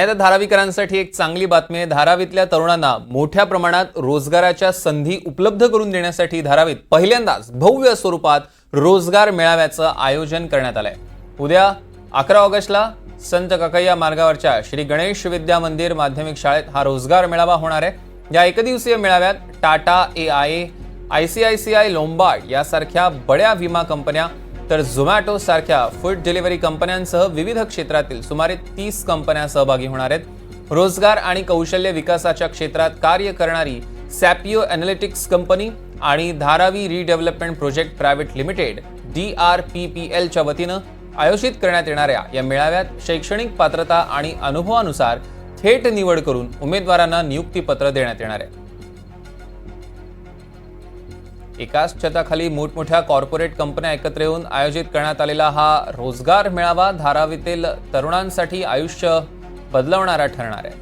आता धारावीकरांसाठी एक चांगली बातमी आहे। धारावीतल्या तरुणांना मोठ्या प्रमाणात रोजगाराच्या संधी उपलब्ध करून देण्यासाठी धारावीत पहिल्यांदाच भव्य स्वरूपात रोजगार मेळाव्याचं आयोजन करण्यात आलंय। उद्या 11 ऑगस्टला संत ककय्या मार्गावरच्या श्री गणेश विद्या मंदिर माध्यमिक शाळेत हा रोजगार मेळावा होणार आहे। या एकदिवसीय मेळाव्यात टाटा, एआयए, आयसीआयसीआय लोंबार्ड यासारख्या बड्या विमा कंपन्या तर झोमॅटो सारख्या फूड डिलिव्हरी कंपन्यांसह विविध क्षेत्रातील सुमारे 30 कंपन्या सहभागी होणार आहेत। रोजगार आणि कौशल्य विकासाच्या क्षेत्रात कार्य करणारी सॅपियो एनालिटिक्स कंपनी आणि Dharavi redevelopment project private limited DRPPL च्या वतीनं आयोजित करण्यात येणाऱ्या या मेळाव्यात शैक्षणिक पात्रता आणि अनुभवानुसार थेट निवड करून उमेदवारांना नियुक्तीपत्र देण्यात येणार आहे। एकाच छताखाली मोठमोठ्या कॉर्पोरेट कंपन्या एकत्र येऊन आयोजित करण्यात आलेला हा रोजगार मेळावा धारावीतील तरुणांसाठी आयुष्य बदलवणारा ठरणार आहे।